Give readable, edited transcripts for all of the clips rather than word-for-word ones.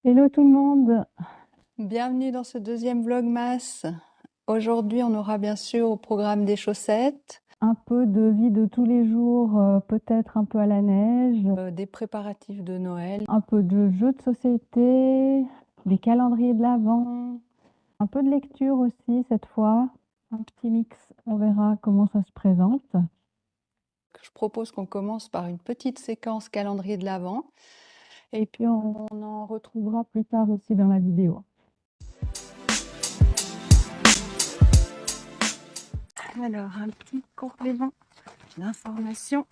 Hello tout le monde! Bienvenue dans ce deuxième Vlogmas. Aujourd'hui, on aura bien sûr au programme des chaussettes, Un peu de vie de tous les jours, peut-être un peu à la neige, des préparatifs de Noël, un peu de jeux de société, des calendriers de l'Avent, un peu de lecture aussi cette fois, un petit mix, on verra comment ça se présente. Je propose qu'on commence par une petite séquence calendrier de l'Avent. Et puis on en retrouvera plus tard aussi dans la vidéo. Alors, un petit complément d'information.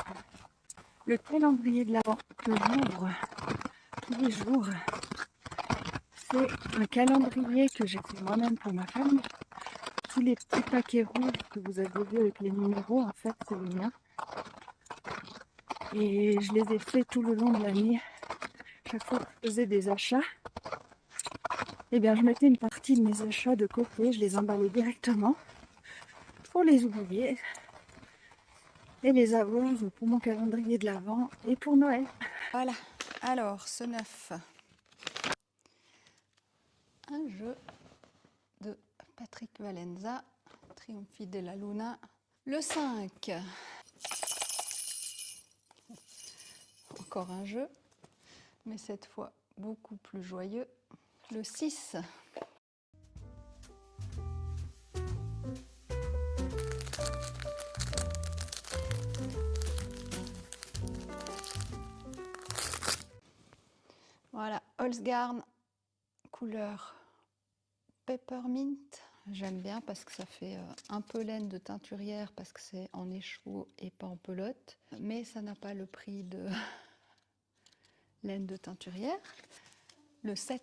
Le calendrier de l'Avent que j'ouvre tous les jours, c'est un calendrier que j'ai fait moi-même pour ma famille. Tous les petits paquets rouges que vous avez vus avec les numéros, en fait, c'est les miens. Et je les ai faits tout le long de l'année. Chaque fois que je faisais des achats, eh bien, je mettais une partie de mes achats de côté, je les emballais directement pour les oublier et les avoir pour mon calendrier de l'Avent et pour Noël. Voilà, alors ce 9, un jeu de Patrick Valenza, Triumphi della Luna. Le 5, encore un jeu, mais cette fois beaucoup plus joyeux. Le 6, voilà, Holzgarn, couleur Peppermint. J'aime bien parce que ça fait un peu laine de teinturière parce que c'est en écheveau et pas en pelote. Mais ça n'a pas le prix de laine de teinturière. Le 7.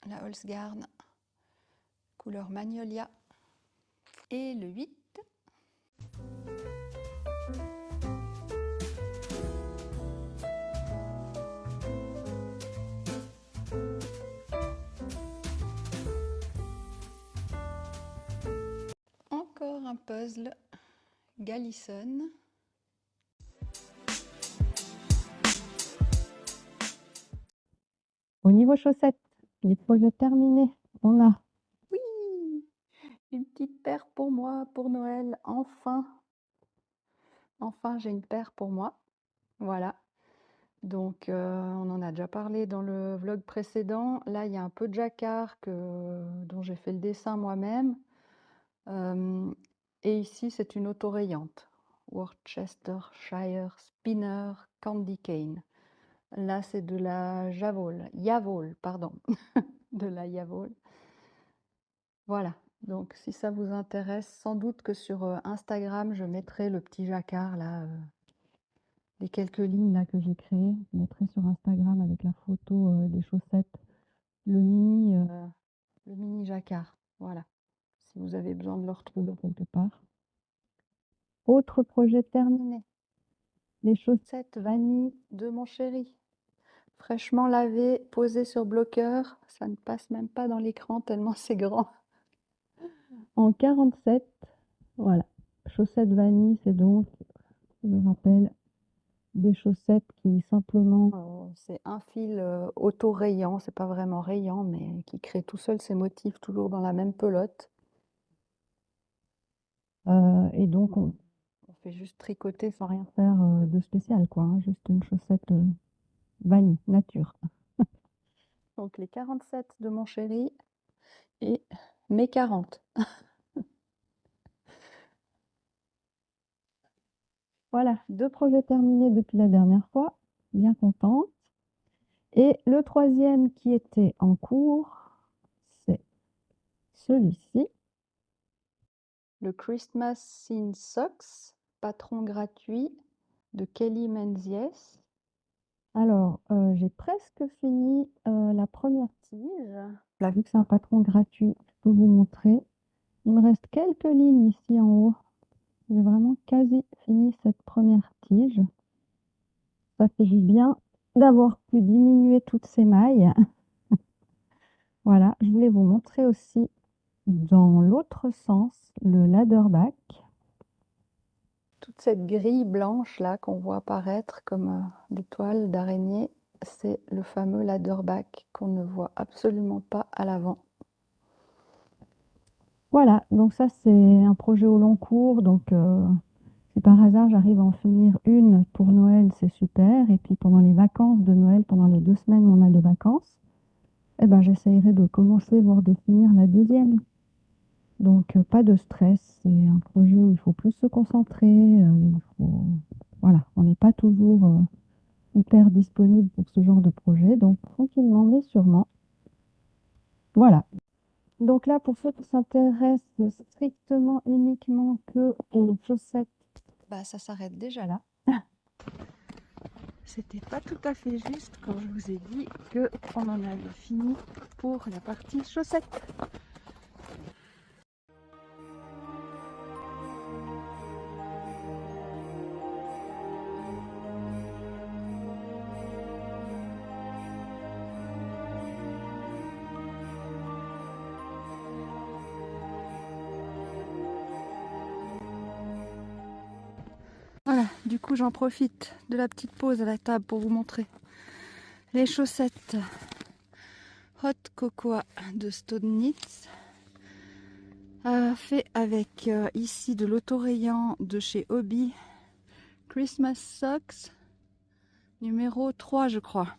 La Holzgarn, couleur Magnolia. Et le 8. Encore un puzzle Gallison. Au niveau chaussettes, les projets terminés, on a Oui, une petite paire pour moi, pour Noël, enfin. Enfin, j'ai une paire pour moi. Voilà. Donc, on en a déjà parlé dans le vlog précédent. Là, il y a un peu de jacquard dont j'ai fait le dessin moi-même. Et ici, c'est une autorayante. Worcestershire Spinner Candy Cane. Là, c'est de la Yavol, pardon, de la Yavol. Voilà. Donc, si ça vous intéresse, sans doute que sur Instagram, je mettrai le petit jacquard là. Les quelques lignes là que j'ai créées, je mettrai sur Instagram avec la photo des chaussettes, le mini jacquard. Voilà, si vous avez besoin de le retrouver quelque part. Autre projet terminé, les chaussettes vanille de mon chéri. Fraîchement lavées, posées sur bloqueur, ça ne passe même pas dans l'écran tellement c'est grand. En 47, voilà. Chaussettes vanille, c'est donc, je me rappelle, des chaussettes qui simplement, c'est un fil auto-rayant, c'est pas vraiment rayant, mais qui crée tout seul ses motifs toujours dans la même pelote. Et donc on fait juste tricoter sans rien faire de spécial, quoi, hein, juste une chaussette vanille, nature. Donc les 47 de mon chéri et mes 40. Voilà, 2 projets terminés depuis la dernière fois, bien contente. Et le troisième qui était en cours, c'est celui-ci. Le Christmas in Socks, patron gratuit de Kelly Menzies. Alors, j'ai presque fini la première tige. Là, vu que c'est un patron gratuit, je peux vous montrer. Il me reste quelques lignes ici en haut. J'ai vraiment quasi fini cette première tige. Ça fait du bien d'avoir pu diminuer toutes ces mailles. Voilà, je voulais vous montrer aussi dans l'autre sens, le ladderback. Toute cette grille blanche là qu'on voit apparaître comme des toiles d'araignée, c'est le fameux ladderback qu'on ne voit absolument pas à l'avant. Voilà, donc ça c'est un projet au long cours, donc si par hasard j'arrive à en finir une pour Noël, c'est super. Et puis pendant les vacances de Noël, pendant les 2 semaines où on a de vacances, eh ben, j'essayerai de commencer, voire de finir la deuxième. Donc pas de stress, c'est un projet où il faut plus se concentrer. Voilà, on n'est pas toujours hyper disponible pour ce genre de projet, donc tranquillement mais sûrement. Voilà. Donc là, pour ceux qui s'intéressent strictement, uniquement que aux chaussettes, bah, ça s'arrête déjà là. C'était pas tout à fait juste quand je vous ai dit qu'on en avait fini pour la partie chaussettes. Voilà, du coup j'en profite de la petite pause à la table pour vous montrer les chaussettes Hot Cocoa de Stonitz, fait avec ici de l'autorayant de chez Hobby, Christmas Socks numéro 3 je crois.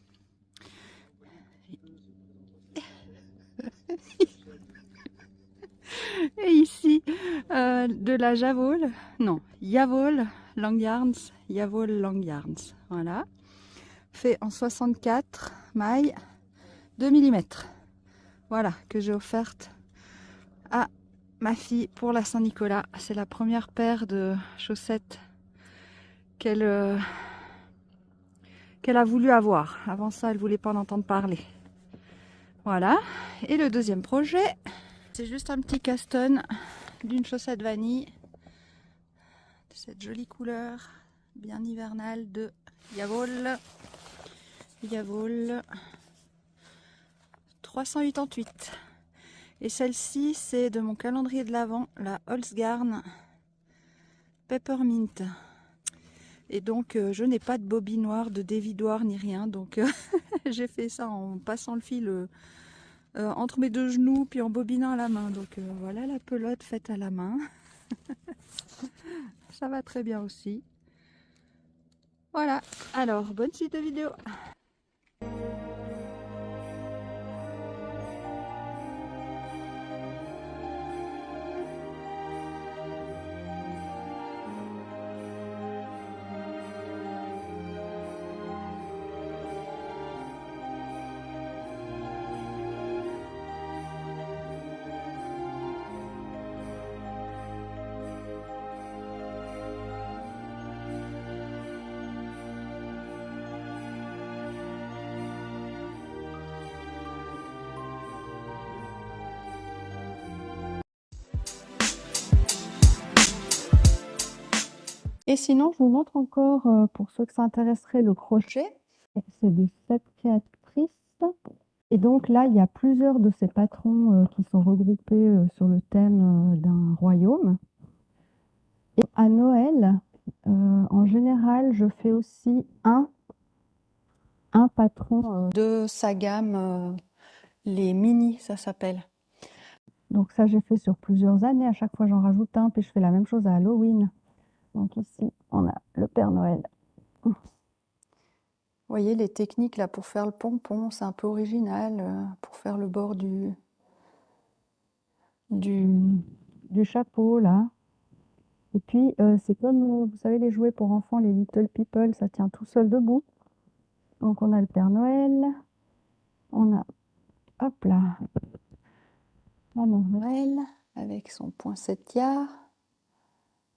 Et ici de la Javol, non, Yavol Long Yarns, Yavol Long Yarns, voilà, fait en 64 mailles 2 mm. Voilà, que j'ai offerte à ma fille pour la Saint-Nicolas. C'est la première paire de chaussettes qu'elle a voulu avoir. Avant ça, elle voulait pas en entendre parler. Voilà. Et le deuxième projet, c'est juste un petit caston d'une chaussette vanille de cette jolie couleur bien hivernale de Yavol. Yavol 388. Et celle-ci, c'est de mon calendrier de l'Avent, la Holzgarn Peppermint. Et donc, je n'ai pas de bobinoir, de dévidoir ni rien. Donc, j'ai fait ça en passant le fil entre mes deux genoux, puis en bobinant à la main. Donc, voilà la pelote faite à la main. Ça va très bien aussi. Voilà. Alors, bonne suite de vidéo. Et sinon, je vous montre encore, pour ceux que ça intéresserait, le crochet. C'est de cette créatrice. Et donc là, il y a plusieurs de ces patrons qui sont regroupés sur le thème d'un royaume. Et à Noël, en général, je fais aussi un patron de sa gamme, les mini, ça s'appelle. Donc ça, j'ai fait sur plusieurs années. À chaque fois, j'en rajoute un, puis je fais la même chose à Halloween. Donc ici, on a le Père Noël. Vous voyez les techniques là pour faire le pompon, c'est un peu original, pour faire le bord du chapeau là. Et puis c'est comme, vous savez, les jouets pour enfants, les Little People, ça tient tout seul debout. Donc on a le Père Noël, on a, hop là, Maman Noël avec son poinsettia.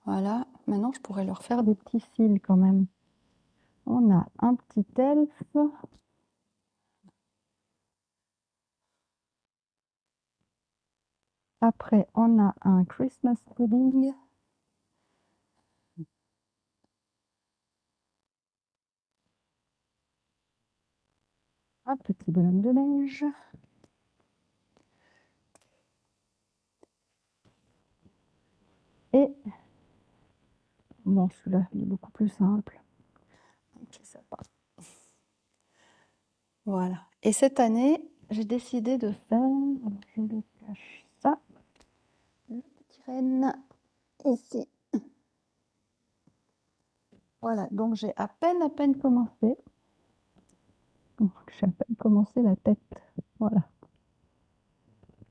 Voilà, maintenant je pourrais leur faire des petits cils quand même. On a un petit elfe. Après, on a un Christmas pudding. Un petit bonhomme de neige. Et bon, celui-là, il est beaucoup plus simple. Ok, ça part. Voilà. Et cette année, j'ai décidé de faire, je le cache ça, le petit renne ici. Voilà, donc j'ai à peine commencé. Donc, j'ai à peine commencé la tête. Voilà.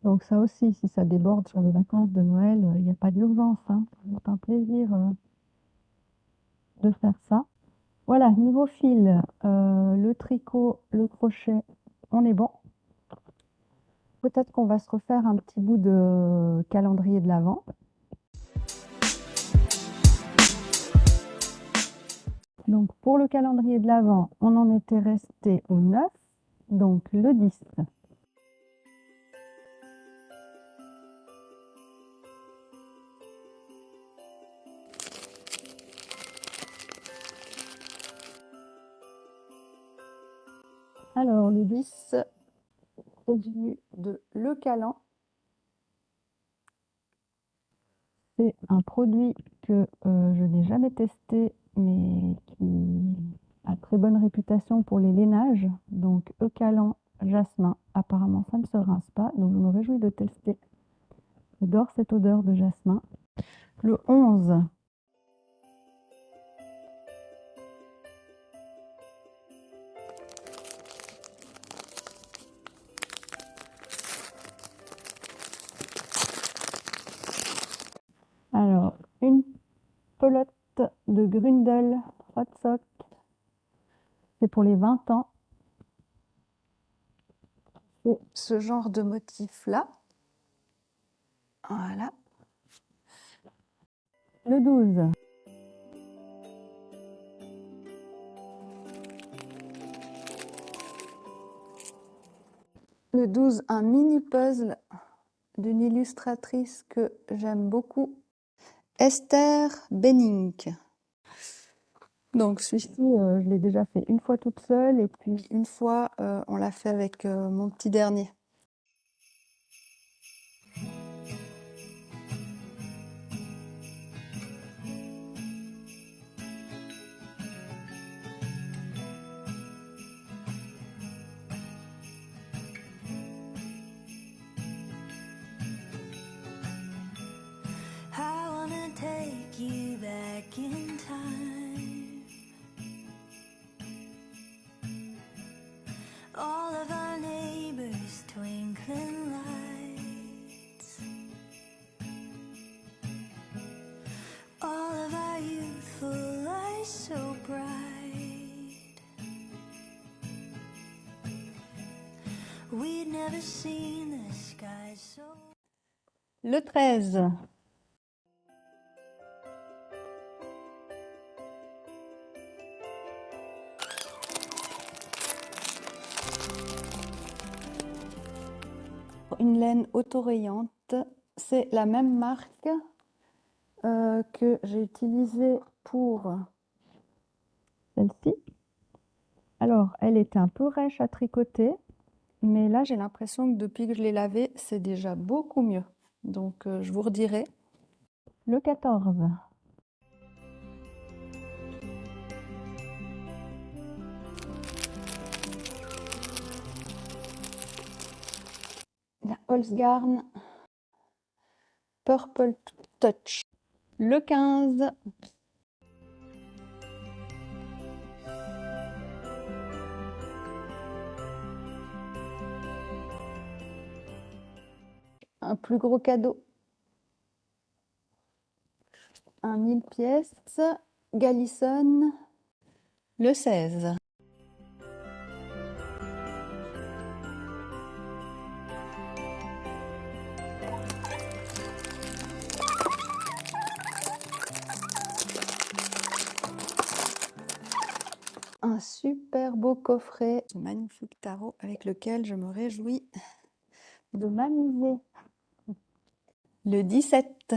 Donc ça aussi, si ça déborde sur les vacances de Noël, il n'y a pas d'urgence, hein. C'est un plaisir de faire ça. Voilà, niveau fil, le tricot, le crochet, on est bon. Peut-être qu'on va se refaire un petit bout de calendrier de l'Avent. Donc pour le calendrier de l'Avent, on en était resté au 9, donc le 10. Alors le 10, c'est venu de Le Calan. C'est un produit que je n'ai jamais testé, mais qui a très bonne réputation pour les lainages. Donc Eucalan, jasmin. Apparemment, ça ne se rince pas, donc je me réjouis de tester. J'adore cette odeur de jasmin. Le 11. Alors, une pelote de Grundel Hot Sock. C'est pour les 20 ans. C'est ce genre de motif-là. Voilà. Le 12. Le 12, un mini puzzle d'une illustratrice que j'aime beaucoup, Esther Benink. Donc celui-ci, je l'ai déjà fait une fois toute seule et puis une fois, on l'a fait avec mon petit dernier. I wanna take you back in time. All of our neighbors' twinkling lights. All of our youthful eyes so bright. We'd never seen the sky so... Le 13. Une laine autorayante, c'est la même marque que j'ai utilisée pour celle-ci. Alors, elle était un peu rêche à tricoter, mais là j'ai l'impression que depuis que je l'ai lavée, c'est déjà beaucoup mieux. Donc je vous redirai. Le 14. La Holzgarn Purple Touch. Le 15. Un plus gros cadeau. Un 1000 pièces. Galison. Le 16. Un super beau coffret, ce magnifique tarot avec lequel je me réjouis de m'amuser. Le 17.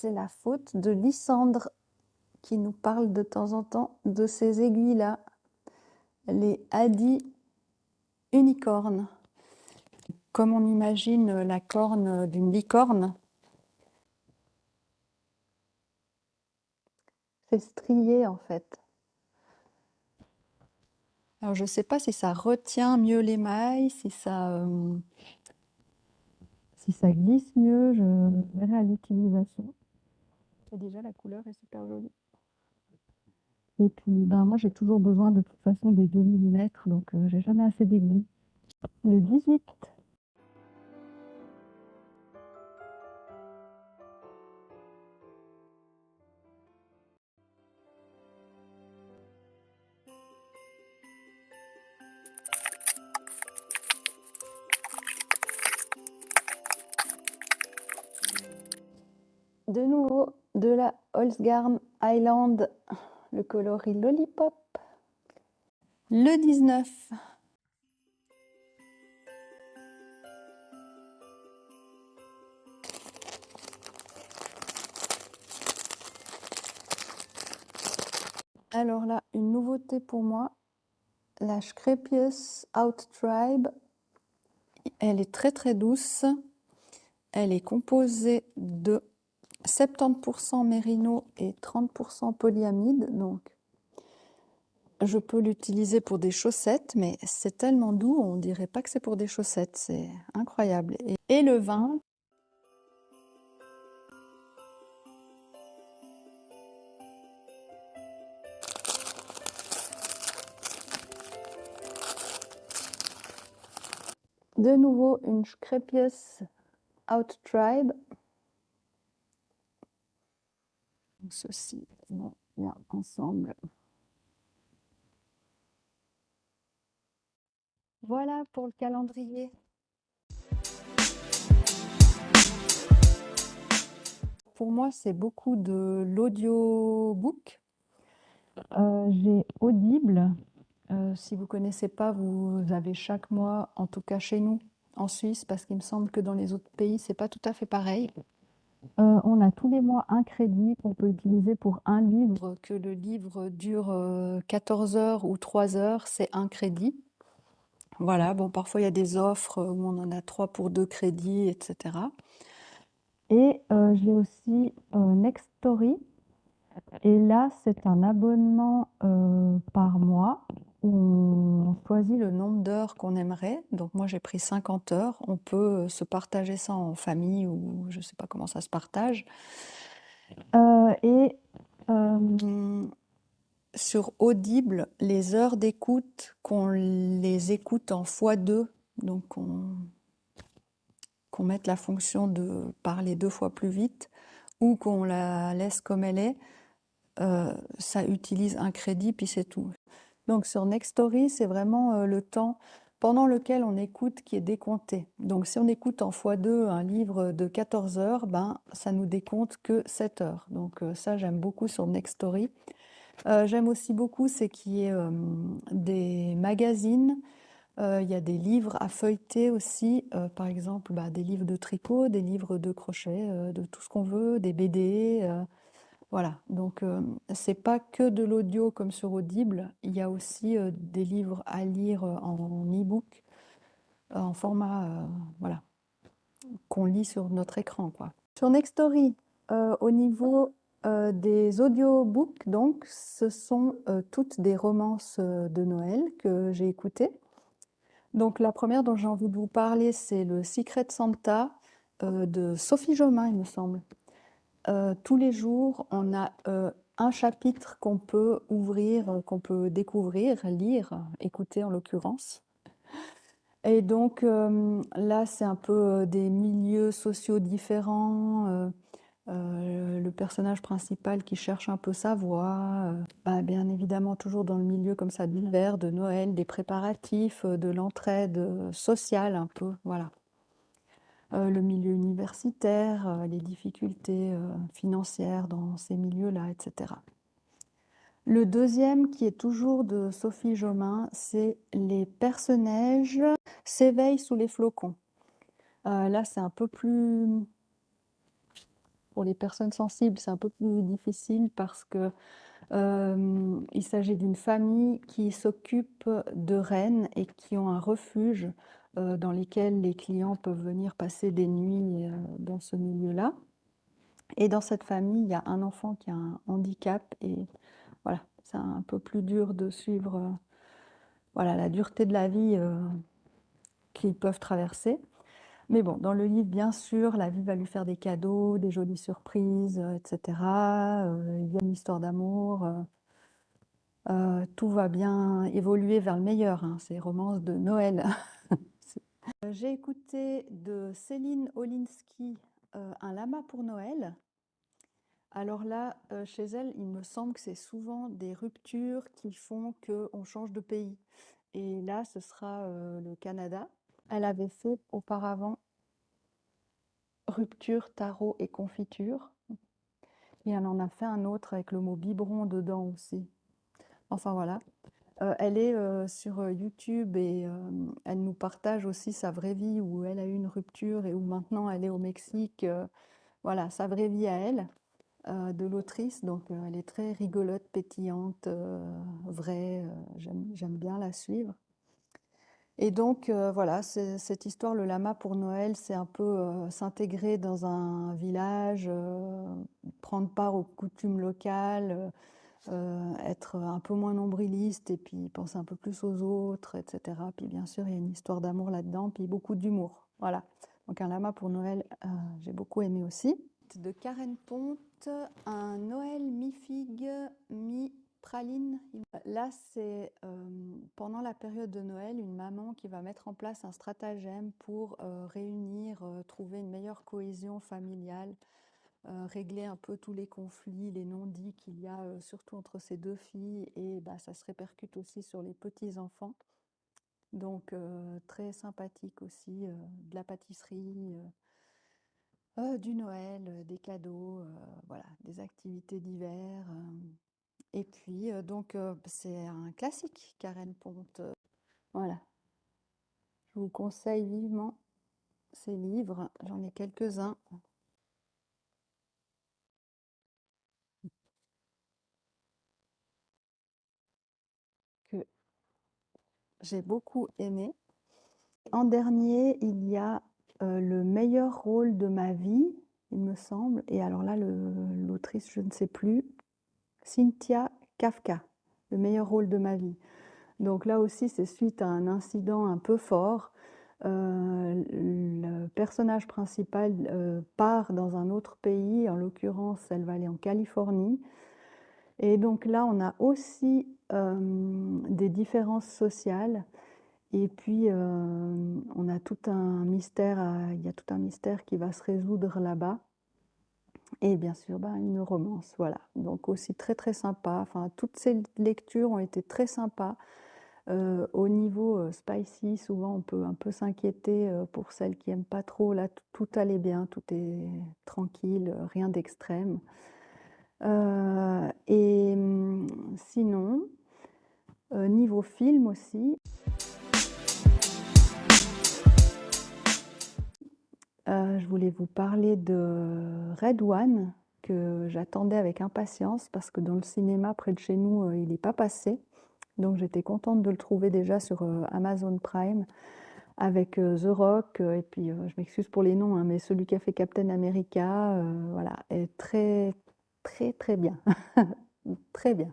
c'est la faute de Lysandre qui nous parle de temps en temps de ces aiguilles-là, les Hadi unicornes. Comme on imagine la corne d'une licorne, c'est strié en fait. Alors je ne sais pas si ça retient mieux l'émail, si ça glisse mieux, je verrai à l'utilisation. Et déjà la couleur est super jolie. Et puis, ben, moi, j'ai toujours besoin de toute façon des 2 mm, donc j'ai jamais assez d'aiguilles. Le 18. De nouveau, de la Holzgarn Island, le coloris Lollipop. Le 19. Alors là, une nouveauté pour moi, la Screpius Out Tribe. Elle est très très douce. Elle est composée de 70% mérino et 30% polyamide. Donc, je peux l'utiliser pour des chaussettes, mais c'est tellement doux, on dirait pas que c'est pour des chaussettes. C'est incroyable. Et le vin. De nouveau, une Screpius Out Tribe. Ceci vont bien ensemble. Voilà pour le calendrier. Pour moi, c'est beaucoup de l'audiobook. J'ai Audible. Si vous ne connaissez pas, vous avez chaque mois, en tout cas chez nous, en Suisse, parce qu'il me semble que dans les autres pays, c'est pas tout à fait pareil. On a tous les mois un crédit qu'on peut utiliser pour un livre. Que le livre dure 14 heures ou 3 heures, c'est un crédit. Voilà, bon, parfois il y a des offres où on en a 3 pour 2 crédits, etc. Et j'ai aussi Nextory. Et là, c'est un abonnement par mois où on choisit Le nombre d'heures qu'on aimerait. Donc moi j'ai pris 50 heures. On peut se partager ça en famille ou je ne sais pas comment ça se partage. et Sur Audible, les heures d'écoute, qu'on les écoute en x2, donc qu'on mette la fonction de parler 2 fois plus vite ou qu'on la laisse comme elle est, ça utilise un crédit puis c'est tout. Donc sur Nextory, c'est vraiment le temps pendant lequel on écoute qui est décompté. Donc si on écoute en x2 un livre de 14 heures, ben, ça nous décompte que 7 heures. Donc ça, j'aime beaucoup sur Nextory. J'aime aussi beaucoup, c'est qu'il y ait des magazines. Il y a des livres à feuilleter aussi, par exemple des livres de tricot, des livres de crochet, de tout ce qu'on veut, des BD. Voilà, donc c'est pas que de l'audio comme sur Audible, il y a aussi des livres à lire en e-book, en format voilà, qu'on lit sur notre écran, quoi. Sur Nextory, au niveau des audiobooks, donc, ce sont toutes des romances de Noël que j'ai écoutées. Donc la première dont j'ai envie de vous parler, c'est le Secret Santa de Sophie Jomain, il me semble. Tous les jours, on a un chapitre qu'on peut ouvrir, qu'on peut découvrir, lire, écouter en l'occurrence. Et donc là, c'est un peu des milieux sociaux différents. Le personnage principal qui cherche un peu sa voie, bien évidemment toujours dans le milieu comme ça d'hiver, de Noël, des préparatifs, de l'entraide sociale un peu, voilà. Le milieu universitaire, les difficultés financières dans ces milieux-là, etc. Le deuxième, qui est toujours de Sophie Jomain, c'est Les Perce-Neige s'éveillent sous les flocons. Là, c'est un peu plus Pour les personnes sensibles, c'est un peu plus difficile parce que il s'agit d'une famille qui s'occupe de rennes et qui ont un refuge dans lequel les clients peuvent venir passer des nuits dans ce milieu-là. Et dans cette famille, il y a un enfant qui a un handicap et voilà, c'est un peu plus dur de suivre voilà, la dureté de la vie qu'ils peuvent traverser. Mais bon, dans le livre, bien sûr, la vie va lui faire des cadeaux, des jolies surprises, etc. Il y a une histoire d'amour. Tout va bien évoluer vers le meilleur, hein, ces romances de Noël. J'ai écouté de Céline Olinsky Un lama pour Noël. Alors là, chez elle, il me semble que c'est souvent des ruptures qui font qu'on change de pays. Et là, ce sera le Canada. Elle avait fait auparavant Rupture, tarot et confiture. Et elle en a fait un autre avec le mot biberon dedans aussi. Enfin voilà. Elle est sur YouTube et elle nous partage aussi sa vraie vie où elle a eu une rupture et où maintenant elle est au Mexique. Voilà, sa vraie vie à elle, de l'autrice. Donc elle est très rigolote, pétillante, vraie. J'aime bien la suivre. Et donc voilà, cette histoire, le lama pour Noël, c'est un peu s'intégrer dans un village, prendre part aux coutumes locales, être un peu moins nombriliste et puis penser un peu plus aux autres, etc. Puis bien sûr, il y a une histoire d'amour là-dedans, puis beaucoup d'humour. Voilà. Donc un lama pour Noël, j'ai beaucoup aimé aussi. De Karen Ponte, un Noël mi-figue, mi-praline. Là, c'est pendant la période de Noël, une maman qui va mettre en place un stratagème pour réunir, trouver une meilleure cohésion familiale, régler un peu tous les conflits, les non-dits qu'il y a surtout entre ces deux filles et bah, ça se répercute aussi sur les petits-enfants. Donc très sympathique aussi, de la pâtisserie, du Noël, des cadeaux, voilà, des activités d'hiver. Et puis donc c'est un classique, Karen Ponte. Voilà, je vous conseille vivement ces livres, j'en ai quelques-uns. Que j'ai beaucoup aimé. En dernier, il y a Le meilleur rôle de ma vie, il me semble. Et alors là, l'autrice, je ne sais plus. Cynthia Kafka, Le meilleur rôle de ma vie. Donc là aussi, c'est suite à un incident un peu fort. Le personnage principal part dans un autre pays. En l'occurrence, elle va aller en Californie. Et donc là, on a aussi des différences sociales. Et puis, on a tout un mystère, il y a tout un mystère qui va se résoudre là-bas. Et bien sûr, bah, une romance, voilà. Donc aussi très très sympa. Enfin, toutes ces lectures ont été très sympas. Au niveau spicy, souvent on peut un peu s'inquiéter pour celles qui n'aiment pas trop. Là, tout allait bien, tout est tranquille, rien d'extrême. Et sinon, niveau film aussi, je voulais vous parler de Red One, que j'attendais avec impatience parce que dans le cinéma près de chez nous, il n'est pas passé. Donc j'étais contente de le trouver déjà sur Amazon Prime avec The Rock, et puis je m'excuse pour les noms, hein, mais celui qui a fait Captain America, voilà, est très très très bien. Très bien.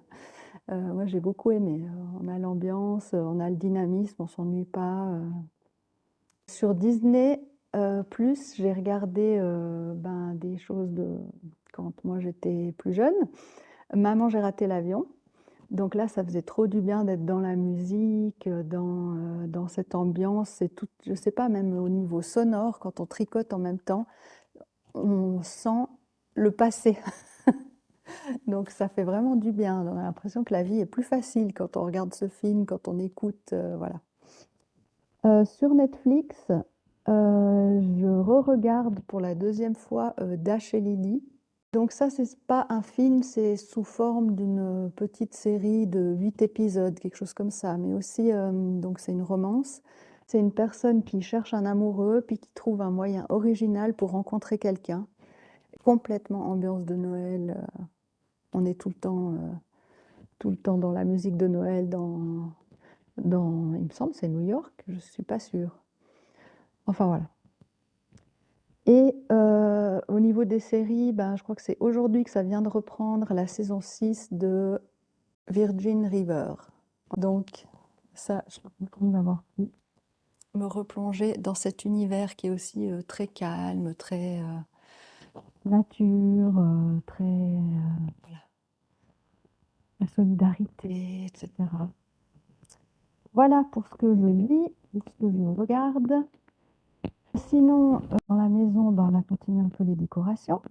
Moi j'ai beaucoup aimé. On a l'ambiance, on a le dynamisme, on s'ennuie pas. Sur Disney, plus, j'ai regardé ben, des choses de quand moi j'étais plus jeune. Maman, j'ai raté l'avion. Donc là, ça faisait trop du bien d'être dans la musique, dans cette ambiance. C'est tout, je sais pas, même au niveau sonore, quand on tricote en même temps, on sent le passé. Donc ça fait vraiment du bien. On a l'impression que la vie est plus facile quand on regarde ce film, quand on écoute, voilà. Sur Netflix, je re-regarde pour la deuxième fois Dash et Lily. Donc ça, c'est pas un film, c'est sous forme d'une petite série de 8 épisodes, quelque chose comme ça. Mais aussi, donc c'est une romance. C'est une personne qui cherche un amoureux, puis qui trouve un moyen original pour rencontrer quelqu'un. complètement ambiance de Noël. On est tout le temps dans la musique de Noël, il me semble, c'est New York, je suis pas sûre. Enfin voilà. Et au niveau des séries, ben, je crois que c'est aujourd'hui que ça vient de reprendre la saison 6 de Virgin River. Donc ça, je suis contente d'avoir pu me replonger dans cet univers qui est aussi très calme, très nature, très voilà, la solidarité, etc. Voilà pour ce que je lis, pour ce que je regarde. Sinon, dans la maison, ben, on a continué un peu les décorations.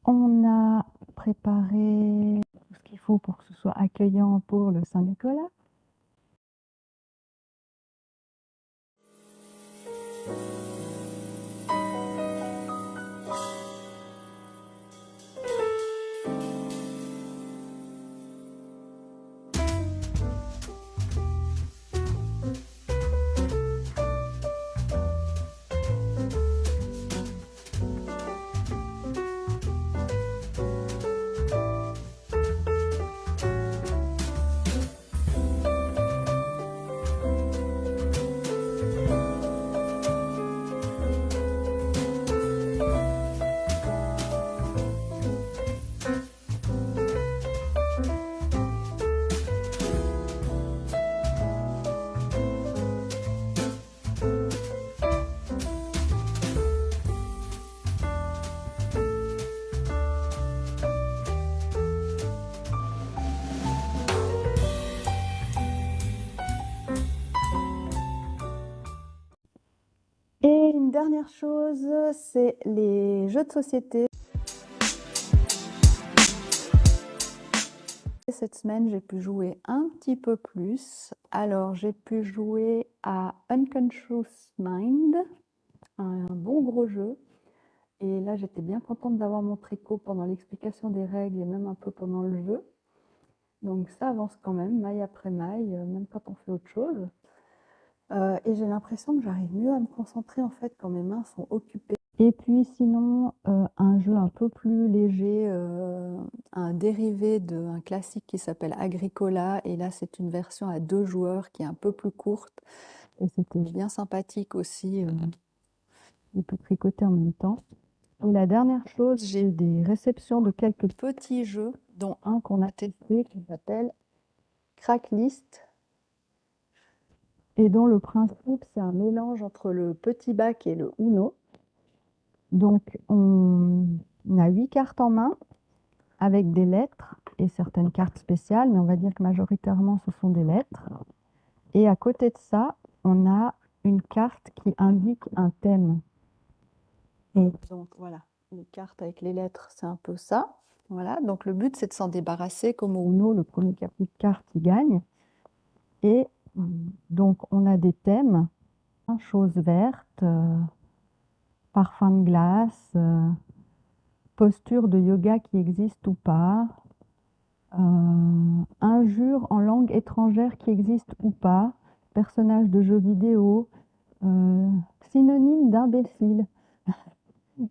On a préparé tout ce qu'il faut pour que ce soit accueillant pour le Saint-Nicolas. Et une dernière chose, c'est les jeux de société. Cette semaine, j'ai pu jouer un petit peu plus. Alors, j'ai pu jouer à Unconscious Mind, un bon gros jeu. Et là, j'étais bien contente d'avoir mon tricot pendant l'explication des règles et même un peu pendant le jeu. Donc ça avance quand même, maille après maille, même quand on fait autre chose. Et j'ai l'impression que j'arrive mieux à me concentrer en fait quand mes mains sont occupées. Et puis sinon, un jeu un peu plus léger, un dérivé d'un classique qui s'appelle Agricola. Et là, c'est une version à 2 joueurs qui est un peu plus courte. Et c'était bien sympathique aussi. On peut tricoter en même temps. Et la dernière chose, j'ai eu des réceptions de quelques petits jeux, dont un qu'on a testé qui s'appelle Cracklist. Et dont le principe, c'est un mélange entre le petit bac et le Uno. Donc, on a 8 cartes en main avec des lettres et certaines cartes spéciales, mais on va dire que majoritairement, ce sont des lettres. Et à côté de ça, on a une carte qui indique un thème. Et donc, voilà, les cartes avec les lettres, c'est un peu ça. Voilà, donc le but, c'est de s'en débarrasser. Comme au Uno, le premier qui a plus de cartes, il gagne. Et donc, on a des thèmes, choses vertes, parfum de glace, posture de yoga qui existe ou pas, injure en langue étrangère qui existe ou pas, personnage de jeu vidéo, synonyme d'imbécile.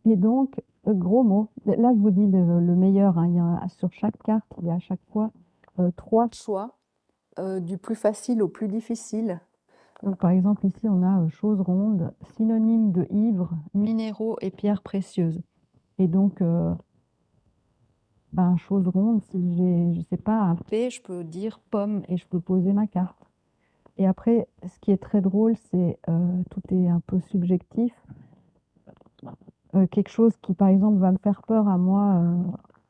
Et donc, gros mots. Là, je vous dis le meilleur, hein. Il y a, sur chaque carte, il y a à chaque fois 3 choix, du plus facile au plus difficile. Donc, par exemple, ici, on a chose ronde, synonyme de ivre, minéraux et pierres précieuses. Et donc, ben, chose ronde, si j'ai, je sais pas, un P, je peux dire pomme et je peux poser ma carte. Et après, ce qui est très drôle, c'est tout est un peu subjectif. Quelque chose qui, par exemple, va me faire peur à moi,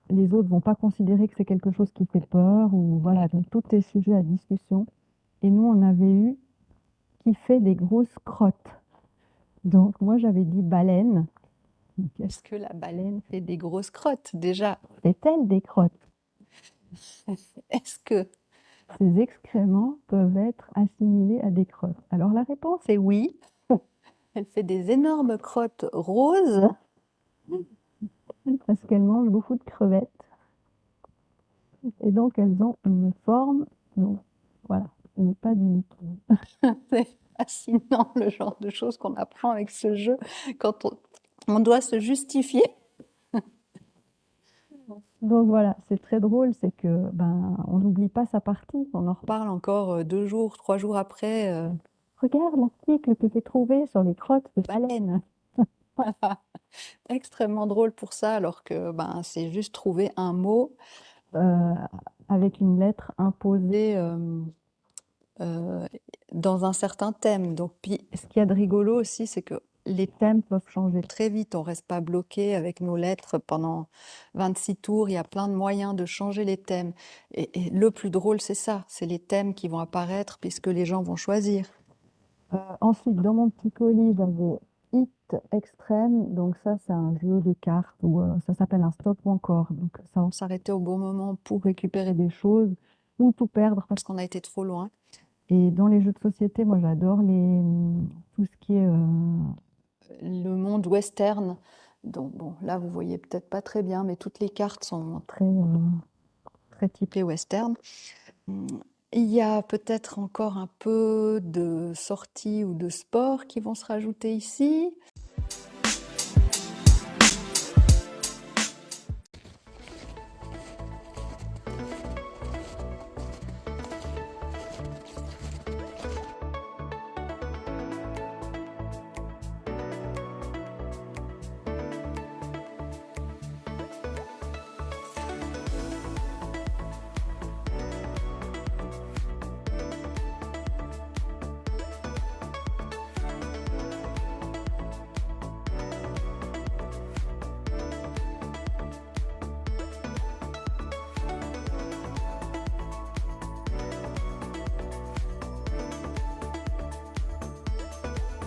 les autres vont pas considérer que c'est quelque chose qui fait peur. Ou voilà, donc tout est sujet à discussion. Et nous, on avait eu qui fait des grosses crottes. Donc moi, j'avais dit baleine. Est-ce que la baleine fait des grosses crottes déjà? Fait-elle des crottes? Est-ce que ces excréments peuvent être assimilés à des crottes? Alors la réponse est oui. Elle fait des énormes crottes roses parce qu'elle mange beaucoup de crevettes. Et donc elles ont une forme, donc voilà, ce n'est pas du liquide. C'est fascinant le genre de choses qu'on apprend avec ce jeu quand on doit se justifier. Donc voilà, c'est très drôle, c'est que on n'oublie pas sa partie, on en On parle encore 2 jours, 3 jours après. regarde l'article que j'ai trouvé sur les crottes de baleines. Voilà. Extrêmement drôle pour ça, alors que c'est juste trouver un mot Avec une lettre imposée. dans un certain thème. Donc, puis, ce qu'il y a de rigolo aussi, c'est que les thèmes peuvent changer très vite. On reste pas bloqué avec nos lettres pendant 26 tours. Il y a plein de moyens de changer les thèmes. Et le plus drôle, c'est ça. C'est les thèmes qui vont apparaître puisque les gens vont choisir. Ensuite, dans mon petit colis, j'avais Hit Extrême. Donc ça, c'est un jeu de cartes où ça s'appelle un stop ou encore. Donc ça, on S'arrêter au bon moment pour récupérer des choses ou tout perdre. parce qu'on a été trop loin. Et dans les jeux de société, moi, j'adore tout ce qui est Le monde western. Donc, bon, là, vous voyez peut-être pas très bien, mais toutes les cartes sont très typées. typées western. Il y a peut-être encore un peu de sorties ou de sports qui vont se rajouter ici.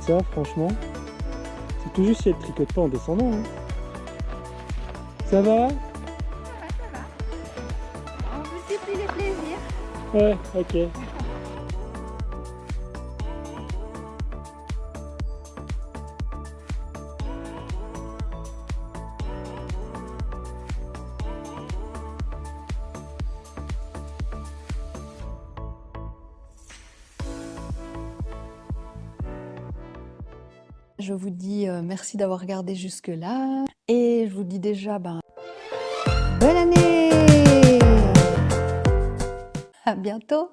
Ça, franchement, c'est tout juste si elle tricote pas en descendant. Hein. Ça va? On multiplie les plaisirs. Ouais, ok. Je vous dis merci d'avoir regardé jusque-là. Et je vous dis déjà, bonne année! À bientôt!